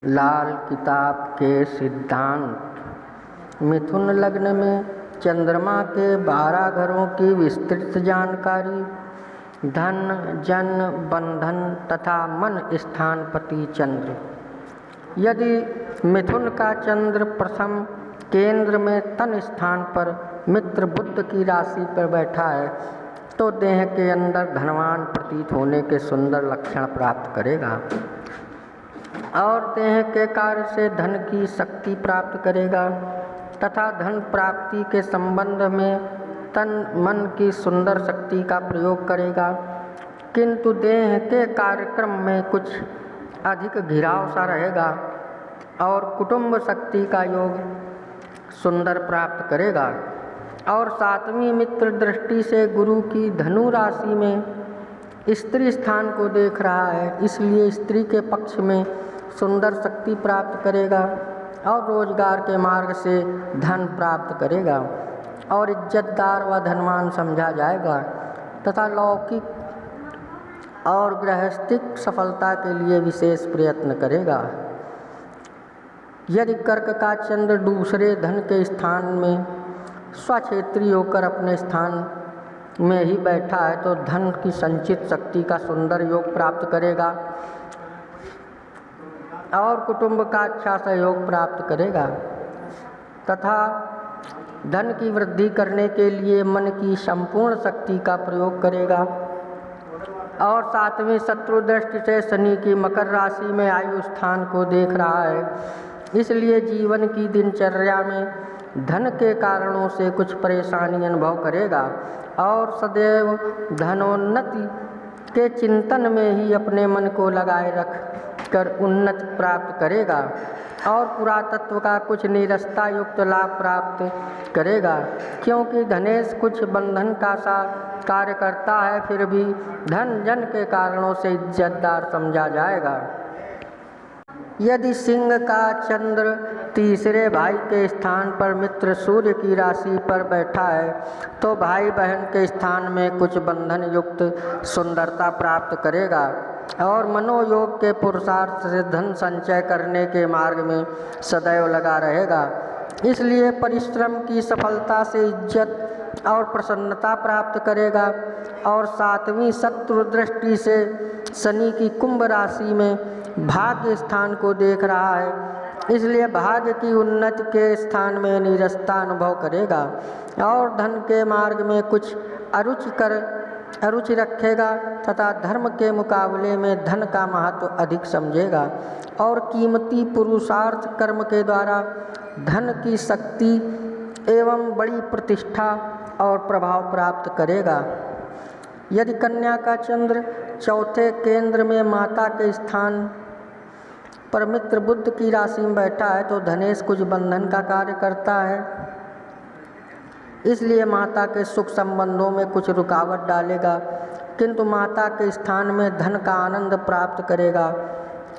लाल किताब के सिद्धांत। मिथुन लग्न में चंद्रमा के 12 घरों की विस्तृत जानकारी। धन, जन, बंधन तथा मन स्थानपति चंद्र। यदि मिथुन का चंद्र प्रथम केंद्र में तन स्थान पर मित्र बुध की राशि पर बैठा है तो देह के अंदर धनवान प्रतीत होने के सुंदर लक्षण प्राप्त करेगा और देह के कार्य से धन की शक्ति प्राप्त करेगा तथा धन प्राप्ति के संबंध में तन मन की सुंदर शक्ति का प्रयोग करेगा, किंतु देह के कार्यक्रम में कुछ अधिक घिराव सा रहेगा और कुटुंब शक्ति का योग सुंदर प्राप्त करेगा। और सातवीं मित्र दृष्टि से गुरु की धनु राशि में स्त्री स्थान को देख रहा है, इसलिए स्त्री के पक्ष में सुंदर शक्ति प्राप्त करेगा और रोजगार के मार्ग से धन प्राप्त करेगा और इज्जतदार व धनवान समझा जाएगा तथा लौकिक और गृहस्थिक सफलता के लिए विशेष प्रयत्न करेगा। यदि कर्क का चंद्र दूसरे धन के स्थान में स्वक्षेत्री होकर अपने स्थान में ही बैठा है तो धन की संचित शक्ति का सुंदर योग प्राप्त करेगा और कुटुंब का अच्छा सहयोग प्राप्त करेगा तथा धन की वृद्धि करने के लिए मन की संपूर्ण शक्ति का प्रयोग करेगा। और सातवीं शत्रु दृष्टि से शनि की मकर राशि में आयु स्थान को देख रहा है, इसलिए जीवन की दिनचर्या में धन के कारणों से कुछ परेशानी अनुभव करेगा और सदैव धनोन्नति के चिंतन में ही अपने मन को लगाए रख कर उन्नति प्राप्त करेगा और पुरातत्व का कुछ नीरसता युक्त लाभ प्राप्त करेगा, क्योंकि धनेश कुछ बंधन का सा कार्य करता है, फिर भी धन जन के कारणों से इज्जतदार समझा जाएगा। यदि सिंह का चंद्र तीसरे भाई के स्थान पर मित्र सूर्य की राशि पर बैठा है तो भाई बहन के स्थान में कुछ बंधन युक्त सुंदरता प्राप्त करेगा और मनोयोग के पुरुषार्थ से धन संचय करने के मार्ग में सदैव लगा रहेगा, इसलिए परिश्रम की सफलता से इज्जत और प्रसन्नता प्राप्त करेगा। और सातवीं शत्रु दृष्टि से शनि की कुंभ राशि में भाग्य स्थान को देख रहा है, इसलिए भाग्य की उन्नति के स्थान में नीरसता अनुभव करेगा और धन के मार्ग में कुछ अरुचि रखेगा तथा धर्म के मुकाबले में धन का महत्व अधिक समझेगा और कीमती पुरुषार्थ कर्म के द्वारा धन की शक्ति एवं बड़ी प्रतिष्ठा और प्रभाव प्राप्त करेगा। यदि कन्या का चंद्र चौथे केंद्र में माता के स्थान पर मित्र बुध की राशि में बैठा है तो धनेश कुछ बंधन का कार्य करता है, इसलिए माता के सुख संबंधों में कुछ रुकावट डालेगा, किंतु माता के स्थान में धन का आनंद प्राप्त करेगा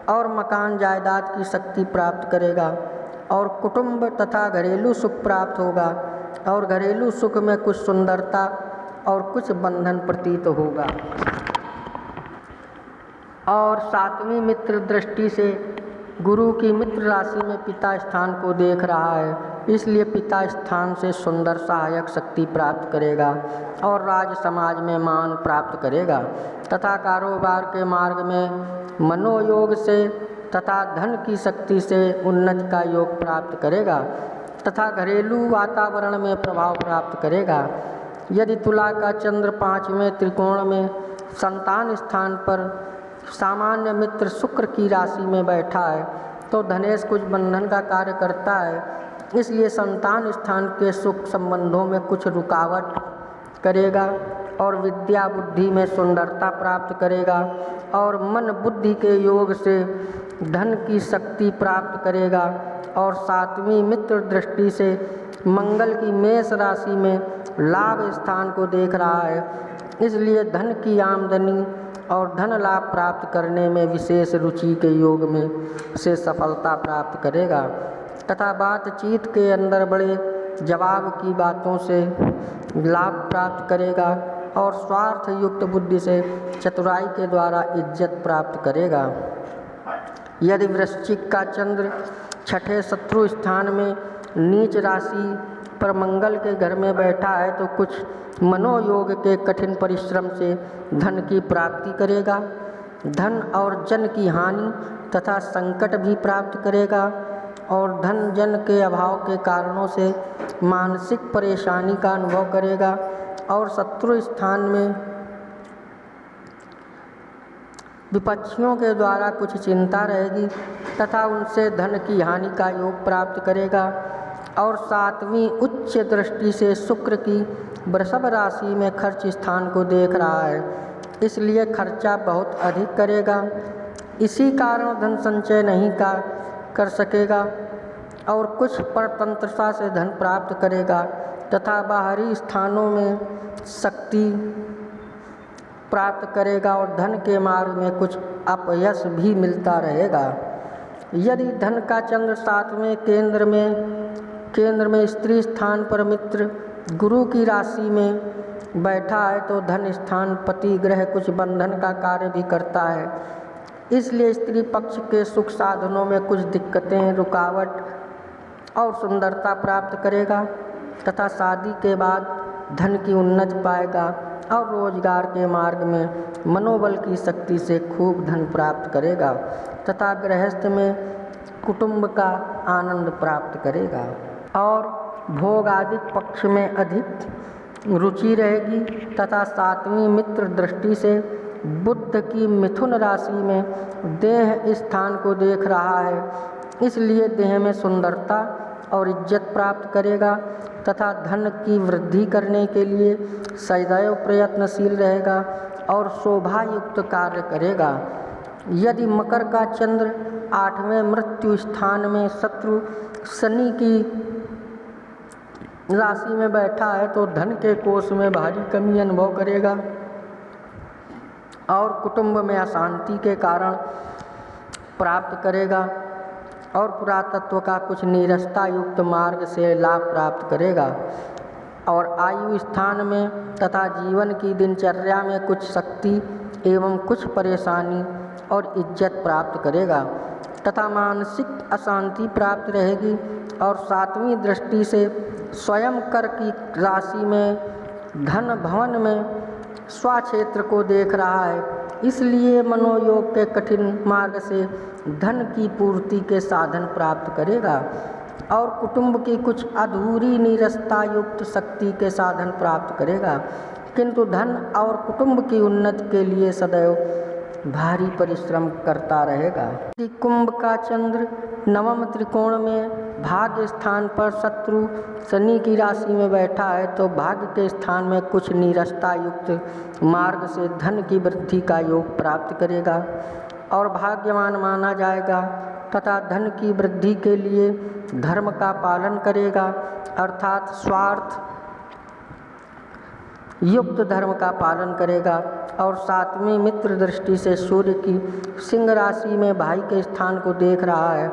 और मकान जायदाद की शक्ति प्राप्त करेगा और कुटुंब तथा घरेलू सुख प्राप्त होगा और घरेलू सुख में कुछ सुंदरता और कुछ बंधन प्रतीत होगा। और सातवीं मित्र दृष्टि से गुरु की मित्र राशि में पिता स्थान को देख रहा है, इसलिए पिता स्थान से सुंदर सहायक शक्ति प्राप्त करेगा और राज समाज में मान प्राप्त करेगा तथा कारोबार के मार्ग में मनोयोग से तथा धन की शक्ति से उन्नति का योग प्राप्त करेगा तथा घरेलू वातावरण में प्रभाव प्राप्त करेगा। यदि तुला का चंद्र पांचवें त्रिकोण में संतान स्थान पर सामान्य मित्र शुक्र की राशि में बैठा है तो धनेश कुछ बंधन का कार्य करता है, इसलिए संतान स्थान के सुख संबंधों में कुछ रुकावट करेगा और विद्या बुद्धि में सुंदरता प्राप्त करेगा और मन बुद्धि के योग से धन की शक्ति प्राप्त करेगा। और सातवीं मित्र दृष्टि से मंगल की मेष राशि में लाभ स्थान को देख रहा है, इसलिए धन की आमदनी और धन लाभ प्राप्त करने में विशेष रुचि के योग में से सफलता प्राप्त करेगा तथा बातचीत के अंदर बड़े जवाब की बातों से लाभ प्राप्त करेगा और स्वार्थ युक्त बुद्धि से चतुराई के द्वारा इज्जत प्राप्त करेगा। यदि वृश्चिक का चंद्र छठे शत्रु स्थान में नीच राशि पर मंगल के घर में बैठा है तो कुछ मनोयोग के कठिन परिश्रम से धन की प्राप्ति करेगा। धन और जन की हानि तथा संकट भी प्राप्त करेगा और धन जन के अभाव के कारणों से मानसिक परेशानी का अनुभव करेगा और शत्रु स्थान में विपक्षियों के द्वारा कुछ चिंता रहेगी तथा उनसे धन की हानि का योग प्राप्त करेगा। और सातवीं उच्च दृष्टि से शुक्र की वृषभ राशि में खर्च स्थान को देख रहा है, इसलिए खर्चा बहुत अधिक करेगा। इसी कारण धन संचय नहीं कर सकेगा और कुछ परतंत्रता से धन प्राप्त करेगा तथा बाहरी स्थानों में शक्ति प्राप्त करेगा और धन के मार्ग में कुछ अपयश भी मिलता रहेगा। यदि धन का चंद्र सातवें केंद्र में स्त्री स्थान पर मित्र गुरु की राशि में बैठा है तो धन स्थान पति ग्रह कुछ बंधन का कार्य भी करता है, इसलिए स्त्री पक्ष के सुख साधनों में कुछ दिक्कतें, रुकावट और सुंदरता प्राप्त करेगा तथा शादी के बाद धन की उन्नति पाएगा और रोजगार के मार्ग में मनोबल की शक्ति से खूब धन प्राप्त करेगा तथा गृहस्थ में कुटुंब का आनंद प्राप्त करेगा और भोगादिक पक्ष में अधिक रुचि रहेगी तथा सातवीं मित्र दृष्टि से बुध की मिथुन राशि में देह स्थान को देख रहा है, इसलिए देह में सुंदरता और इज्जत प्राप्त करेगा तथा धन की वृद्धि करने के लिए सदैव प्रयत्नशील रहेगा और शोभायुक्त कार्य करेगा। यदि मकर का चंद्र आठवें मृत्यु स्थान में शत्रु शनि की राशि में बैठा है तो धन के कोष में भारी कमी अनुभव करेगा और कुटुंब में अशांति के कारण प्राप्त करेगा और पुरातत्व का कुछ नीरसता युक्त मार्ग से लाभ प्राप्त करेगा और आयु स्थान में तथा जीवन की दिनचर्या में कुछ शक्ति एवं कुछ परेशानी और इज्जत प्राप्त करेगा तथा मानसिक अशांति प्राप्त रहेगी। और सातवीं दृष्टि से स्वयं कर की राशि में धन भवन में स्वक्षेत्र को देख रहा है, इसलिए मनोयोग के कठिन मार्ग से धन की पूर्ति के साधन प्राप्त करेगा और कुटुंब की कुछ अधूरी नीरसता युक्त शक्ति के साधन प्राप्त करेगा, किंतु धन और कुटुंब की उन्नति के लिए सदैव भारी परिश्रम करता रहेगा। यदि कुंभ का चंद्र नवम त्रिकोण में भाग्य स्थान पर शत्रु शनि की राशि में बैठा है तो भाग्य के स्थान में कुछ नीरसता युक्त मार्ग से धन की वृद्धि का योग प्राप्त करेगा और भाग्यवान माना जाएगा तथा धन की वृद्धि के लिए धर्म का पालन करेगा, अर्थात स्वार्थ युक्त धर्म का पालन करेगा। और सातवीं मित्र दृष्टि से सूर्य की सिंह राशि में भाई के स्थान को देख रहा है,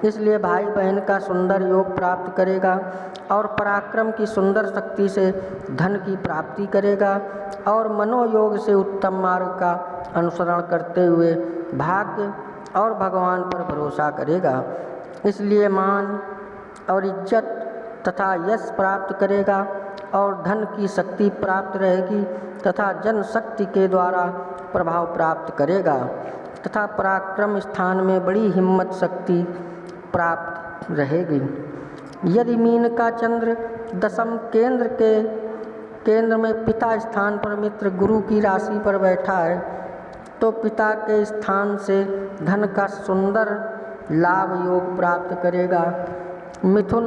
इसलिए भाई बहन का सुंदर योग प्राप्त करेगा और पराक्रम की सुंदर शक्ति से धन की प्राप्ति करेगा और मनोयोग से उत्तम मार्ग का अनुसरण करते हुए भाग्य और भगवान पर भरोसा करेगा, इसलिए मान और इज्जत तथा यश प्राप्त करेगा और धन की शक्ति प्राप्त रहेगी तथा जन शक्ति के द्वारा प्रभाव प्राप्त करेगा तथा पराक्रम स्थान में बड़ी हिम्मत शक्ति प्राप्त रहेगी। यदि मीन का चंद्र दशम केंद्र में पिता स्थान पर मित्र गुरु की राशि पर बैठा है तो पिता के स्थान से धन का सुंदर लाभ योग प्राप्त करेगा। मिथुन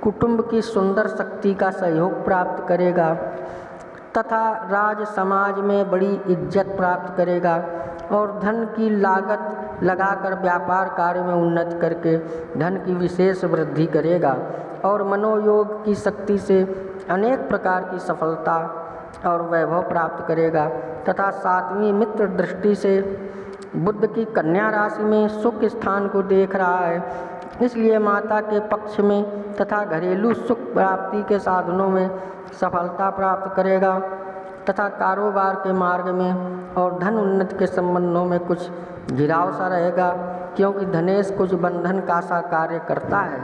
कुटुंब की सुंदर शक्ति का सहयोग प्राप्त करेगा तथा राज समाज में बड़ी इज्जत प्राप्त करेगा और धन की लागत लगाकर व्यापार कार्य में उन्नति करके धन की विशेष वृद्धि करेगा और मनोयोग की शक्ति से अनेक प्रकार की सफलता और वैभव प्राप्त करेगा तथा सातवीं मित्र दृष्टि से बुध की कन्या राशि में सुख स्थान को देख रहा है, इसलिए माता के पक्ष में तथा घरेलू सुख प्राप्ति के साधनों में सफलता प्राप्त करेगा तथा कारोबार के मार्ग में और धन उन्नति के संबंधों में कुछ घिराव सा रहेगा, क्योंकि धनेश कुछ बंधन का सा कार्य करता है।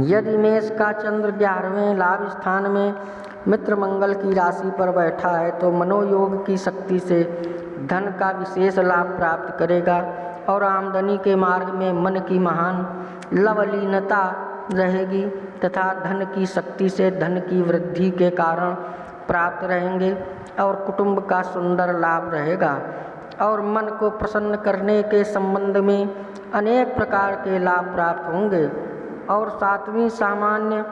यदि मेष का चंद्र 11वें लाभ स्थान में मित्र मंगल की राशि पर बैठा है तो मनोयोग की शक्ति से धन का विशेष लाभ प्राप्त करेगा और आमदनी के मार्ग में मन की महान लवलीनता रहेगी तथा धन की शक्ति से धन की वृद्धि के कारण प्राप्त रहेंगे और कुटुंब का सुंदर लाभ रहेगा और मन को प्रसन्न करने के संबंध में अनेक प्रकार के लाभ प्राप्त होंगे। और 7वीं सामान्य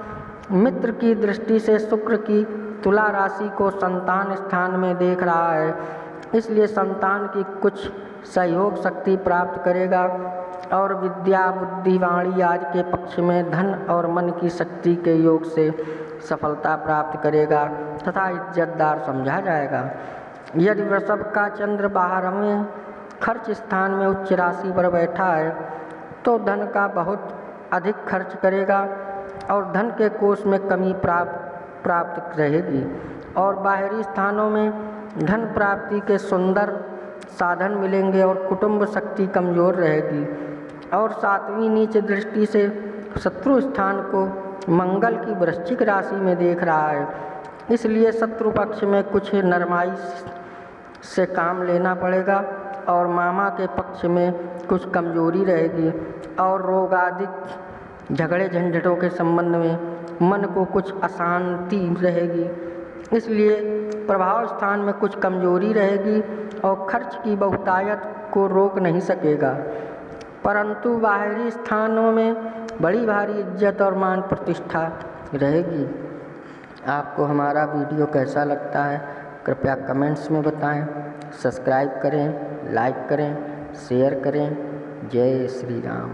मित्र की दृष्टि से शुक्र की तुला राशि को संतान स्थान में देख रहा है, इसलिए संतान की कुछ सहयोग शक्ति प्राप्त करेगा और विद्या बुद्धि वाणी आदि के पक्ष में धन और मन की शक्ति के योग से सफलता प्राप्त करेगा तथा इज्जतदार समझा जाएगा। यदि वृषभ का चंद्र 12वें खर्च स्थान में उच्च राशि पर बैठा है तो धन का बहुत अधिक खर्च करेगा और धन के कोष में कमी प्राप्त रहेगी और बाहरी स्थानों में धन प्राप्ति के सुंदर साधन मिलेंगे और कुटुंब शक्ति कमज़ोर रहेगी। और 7वीं नीच दृष्टि से शत्रु स्थान को मंगल की वृश्चिक राशि में देख रहा है, इसलिए शत्रु पक्ष में कुछ नरमाई से काम लेना पड़ेगा और मामा के पक्ष में कुछ कमजोरी रहेगी और रोग आदि झगड़े झंझटों के संबंध में मन को कुछ अशांति रहेगी, इसलिए प्रभाव स्थान में कुछ कमजोरी रहेगी और खर्च की बहुतायत को रोक नहीं सकेगा। परंतु बाहरी स्थानों में बड़ी भारी इज्जत और मान प्रतिष्ठा रहेगी। आपको हमारा वीडियो कैसा लगता है कृपया कमेंट्स में बताएं। सब्सक्राइब करें, लाइक करें, शेयर करें। जय श्री राम।